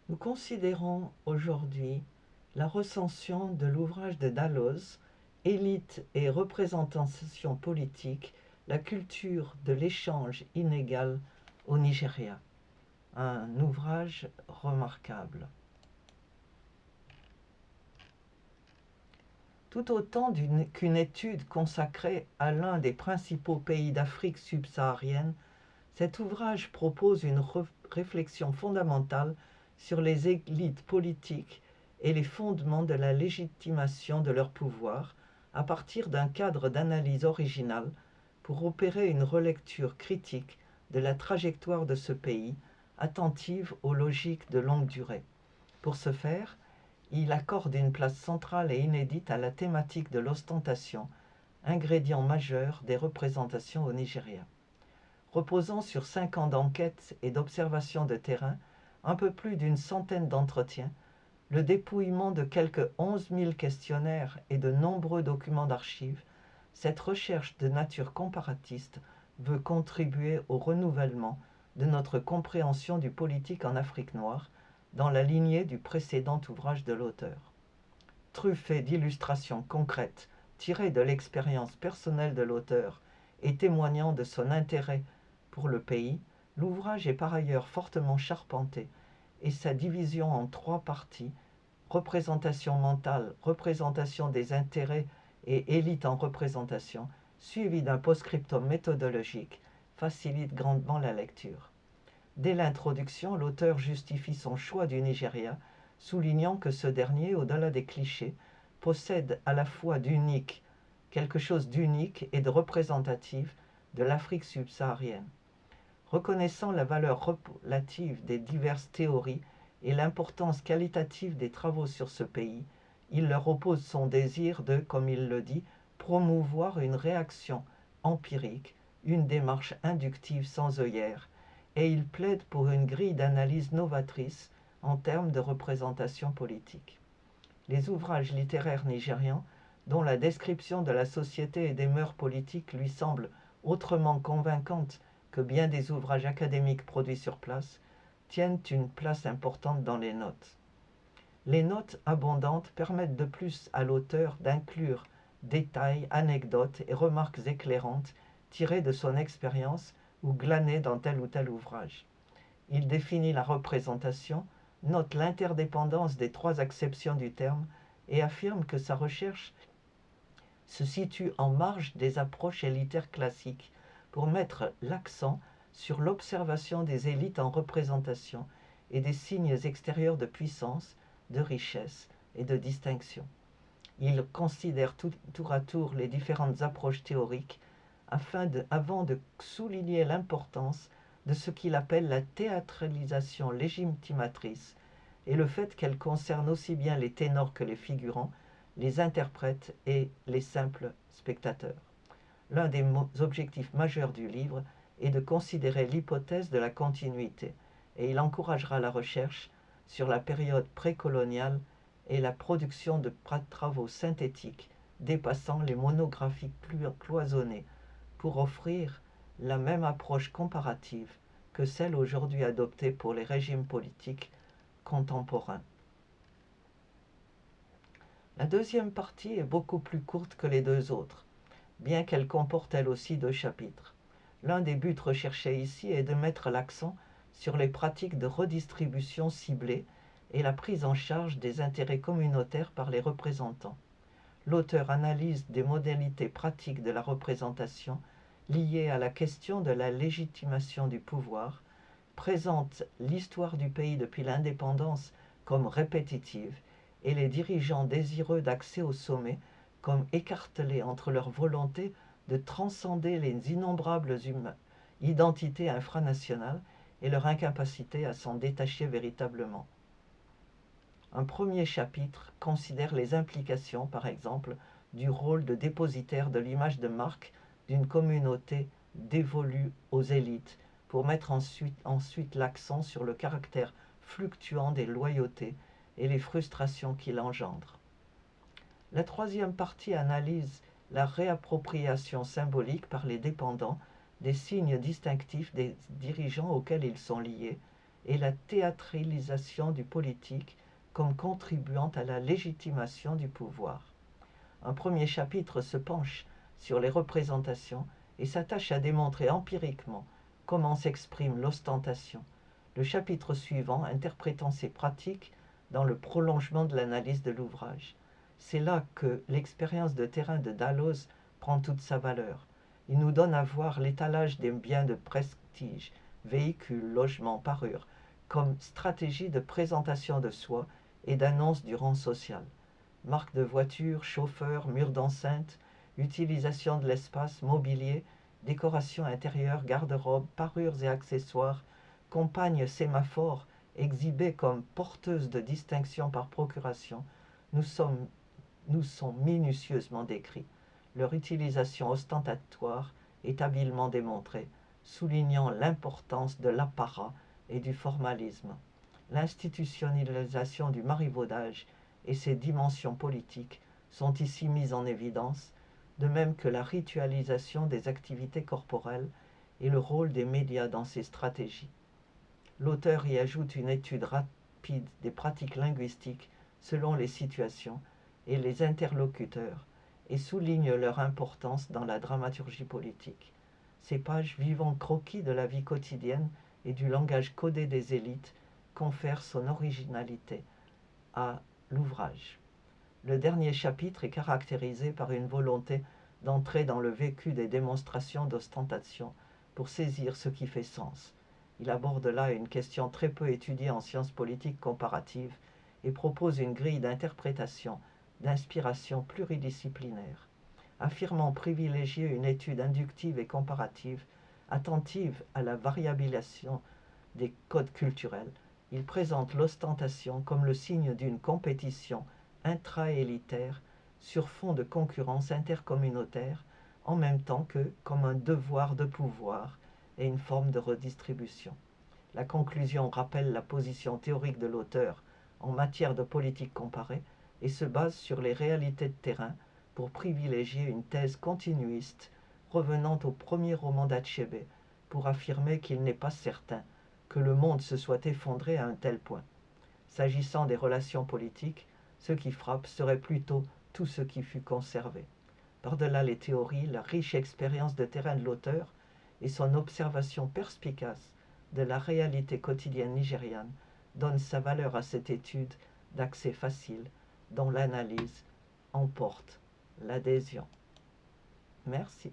Nous considérons aujourd'hui la recension de l'ouvrage de Dalloz, Élite et représentation politique, la culture de l'échange inégal au Nigeria. Un ouvrage remarquable. Tout autant qu'une étude consacrée à l'un des principaux pays d'Afrique subsaharienne, cet ouvrage propose une réflexion fondamentale sur les élites politiques et les fondements de la légitimation de leur pouvoir à partir d'un cadre d'analyse original pour opérer une relecture critique de la trajectoire de ce pays, attentive aux logiques de longue durée. Pour ce faire, il accorde une place centrale et inédite à la thématique de l'ostentation, ingrédient majeur des représentations au Nigeria. Reposant sur 5 ans d'enquête et d'observation de terrain, un peu plus d'une centaine d'entretiens, le dépouillement de quelques 11 000 questionnaires et de nombreux documents d'archives, cette recherche de nature comparatiste veut contribuer au renouvellement de notre compréhension du politique en Afrique noire, dans la lignée du précédent ouvrage de l'auteur. Truffé d'illustrations concrètes tirées de l'expérience personnelle de l'auteur et témoignant de son intérêt pour le pays, l'ouvrage est par ailleurs fortement charpenté et sa division en 3 parties, représentation mentale, représentation des intérêts et élite en représentation, suivi d'un post-scriptum méthodologique, facilite grandement la lecture. Dès l'introduction, l'auteur justifie son choix du Nigeria, soulignant que ce dernier, au-delà des clichés, possède à la fois d'unique, quelque chose d'unique et de représentatif de l'Afrique subsaharienne. Reconnaissant la valeur relative des diverses théories et l'importance qualitative des travaux sur ce pays, il leur oppose son désir de, comme il le dit, promouvoir une réaction empirique, une démarche inductive sans œillères, et il plaide pour une grille d'analyse novatrice en termes de représentation politique. Les ouvrages littéraires nigérians, dont la description de la société et des mœurs politiques lui semble autrement convaincante que bien des ouvrages académiques produits sur place, tiennent une place importante dans les notes. Les notes abondantes permettent de plus à l'auteur d'inclure détails, anecdotes et remarques éclairantes tirées de son expérience ou glanées dans tel ou tel ouvrage. Il définit la représentation, note l'interdépendance des 3 acceptions du terme et affirme que sa recherche se situe en marge des approches élitaires classiques pour mettre l'accent sur l'observation des élites en représentation et des signes extérieurs de puissance, de richesse et de distinction. Il considère tour à tour les différentes approches théoriques avant de souligner l'importance de ce qu'il appelle la théâtralisation légitimatrice et le fait qu'elle concerne aussi bien les ténors que les figurants, les interprètes et les simples spectateurs. L'un des objectifs majeurs du livre est de considérer l'hypothèse de la continuité, et il encouragera la recherche sur la période précoloniale et la production de travaux synthétiques dépassant les monographies cloisonnées pour offrir la même approche comparative que celle aujourd'hui adoptée pour les régimes politiques contemporains. La deuxième partie est beaucoup plus courte que les 2 autres, bien qu'elle comporte elle aussi 2 chapitres. L'un des buts recherchés ici est de mettre l'accent sur les pratiques de redistribution ciblée et la prise en charge des intérêts communautaires par les représentants. L'auteur analyse des modalités pratiques de la représentation liées à la question de la légitimation du pouvoir, présente l'histoire du pays depuis l'indépendance comme répétitive et les dirigeants désireux d'accès au sommet comme écartelés entre leur volonté de transcender les innombrables identités infranationales et leur incapacité à s'en détacher véritablement. Un premier chapitre considère les implications, par exemple, du rôle de dépositaire de l'image de marque d'une communauté dévolue aux élites, pour mettre ensuite l'accent sur le caractère fluctuant des loyautés et les frustrations qu'il engendre. La troisième partie analyse la réappropriation symbolique par les dépendants des signes distinctifs des dirigeants auxquels ils sont liés et la théâtralisation du politique comme contribuant à la légitimation du pouvoir. Un premier chapitre se penche sur les représentations et s'attache à démontrer empiriquement comment s'exprime l'ostentation, le chapitre suivant interprétant ces pratiques dans le prolongement de l'analyse de l'ouvrage. C'est là que l'expérience de terrain de Dalloz prend toute sa valeur. Il nous donne à voir l'étalage des biens de prestige, véhicules, logements, parures, comme stratégie de présentation de soi et d'annonce du rang social. Marques de voitures, chauffeurs, murs d'enceinte, utilisation de l'espace, mobilier, décoration intérieure, garde-robe, parures et accessoires, compagnes sémaphores exhibées comme porteuses de distinction par procuration, nous sont minutieusement décrits. Leur utilisation ostentatoire est habilement démontrée, soulignant l'importance de l'apparat et du formalisme. L'institutionnalisation du marivaudage et ses dimensions politiques sont ici mises en évidence, de même que la ritualisation des activités corporelles et le rôle des médias dans ces stratégies. L'auteur y ajoute une étude rapide des pratiques linguistiques selon les situations et les interlocuteurs et souligne leur importance dans la dramaturgie politique. Ces pages vivants croquis de la vie quotidienne et du langage codé des élites confèrent son originalité à l'ouvrage. Le dernier chapitre est caractérisé par une volonté d'entrer dans le vécu des démonstrations d'ostentation pour saisir ce qui fait sens. Il aborde là une question très peu étudiée en sciences politiques comparatives et propose une grille d'interprétation, d'inspiration pluridisciplinaire. Affirmant privilégier une étude inductive et comparative, attentive à la variabilisation des codes culturels, il présente l'ostentation comme le signe d'une compétition intra-élitaire sur fond de concurrence intercommunautaire, en même temps que comme un devoir de pouvoir et une forme de redistribution. La conclusion rappelle la position théorique de l'auteur en matière de politique comparée et se base sur les réalités de terrain pour privilégier une thèse continuiste revenant au premier roman d'Achebe pour affirmer qu'il n'est pas certain que le monde se soit effondré à un tel point. S'agissant des relations politiques, ce qui frappe serait plutôt tout ce qui fut conservé. Par-delà les théories, la riche expérience de terrain de l'auteur et son observation perspicace de la réalité quotidienne nigériane donnent sa valeur à cette étude d'accès facile dont l'analyse emporte l'adhésion. Merci.